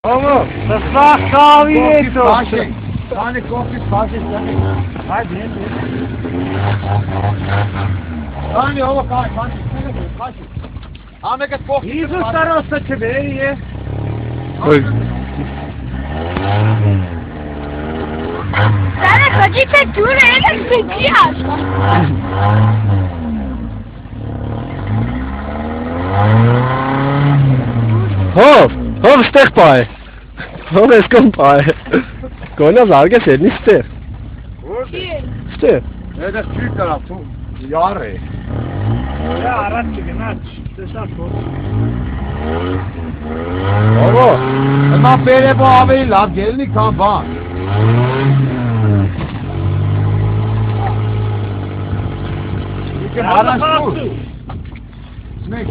Oğlum, ıslak kahve et o. Tane kofi kahve sen. Hadi ne? Tane o kahve kahve. Ahmet kofi. İyisin sarılsa çebeği. Sana kocita çureyle sıkıyor. Hov, stek bij. Hov, eens kom bij. Gewoon naar zagen, zit niet stek. Stek. Ne de Türk tarafı. Yare. Ya araç çıkın aç. Dışarı koy. Baba. Ama böyle bu abi la gelini kan bak. İki haraç bu. Ne?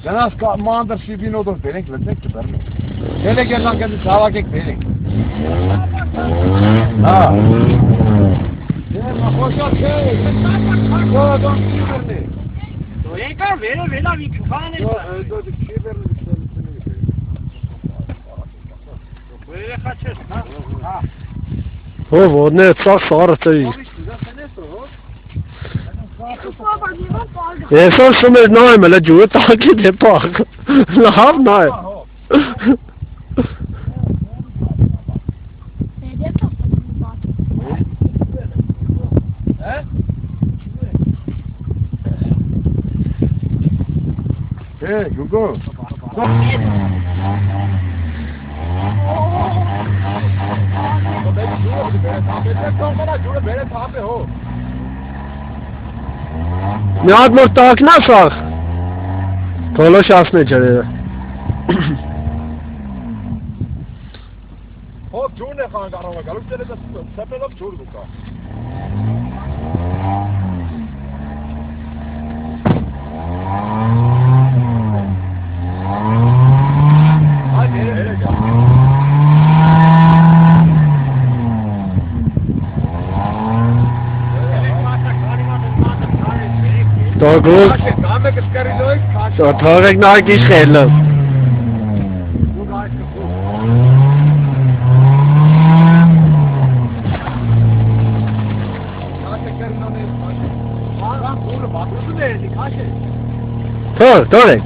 Sen az mandır şibin odur denek vermek ki ben. Hele gel lan kendi sağla kek denek. Ha. Ne koşa şey. Yo don şibirni. Doyeka vela bir küfane. Yo do şibirni. Böyle kaçır. Ha. Hov, ne sak sarı tüy. Sen sumir nej men det gjorde taget det bak. Lav nej. Hey, Gugu. Nihat Muhtak nasıl? Tolo şans ne çare? Hop çoğu ne kan karama galup çare de sepelop çoğu bu ka. Hadi hele gel. Toch goed. Zo hoor ik nog een keer schelen. Toch ik.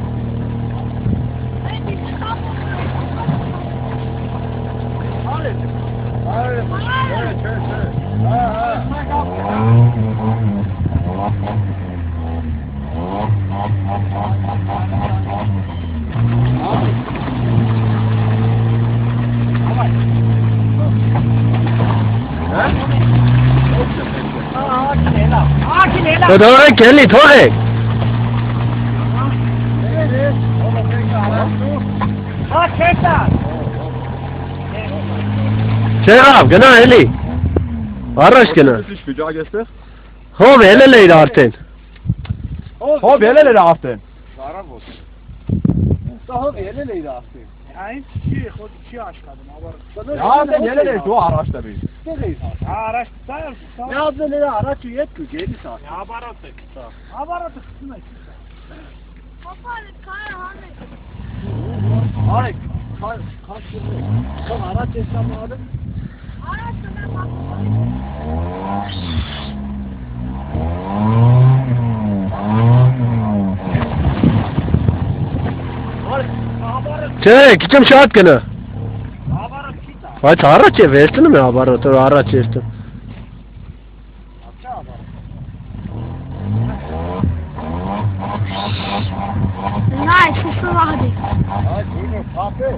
Thôi kelly thôi. Ha çekler. Չեղավ, գնա էլի։ Առաջ գնա։ Ինչ վիճակ էստեղ։ Հով ելել էիր արդեն։ Հով ելել էր արդեն։ Արավոտ։ Սա հով ելել էր արդեն։ Այն չի խոտ չի աշխատում, aber Արդեն ելել էր դու առաջ տվի։ առաջ տա։ Միաձել էր առաջ ու ետ գերի սա։ Ապարոտ է։ Ապարոտը խցում է։ Papa, kar hanı. Ay, kaç yıl? Son araç yaşamadı. Arasına bak. Չէ, քիչ շատ գնա։ Ապարոտ չի տա։ Բայց առաջ է վերցնում է ապարոտը, առաջ էստը։ Աչա ապարոտ։ Nice, it's so hard. Ay, buyurun, kapı.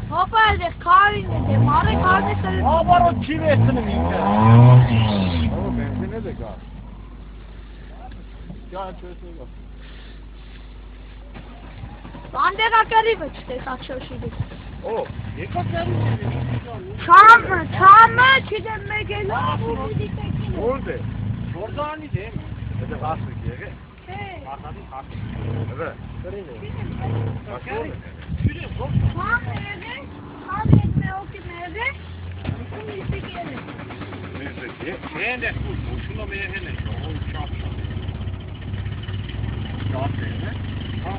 Papa, the car in the mother car is the Ապարոտ չի վերցնում ինքը։ O benzine de kal. Gel çözsün. Bandera which they got shoshidi. O, Եկա դեռ։ Çamı çizme geliyor. orada. Որզանի դեմ։ Hadi bastık yere. Արտադի խախ։ Evet. Şuraya zor. Çam nerede? Çam etme o ki nerede? Bunu isteyelim. Müzdeki. Ben de boşuna meyhene. O uçak. Şans yerine. Ha.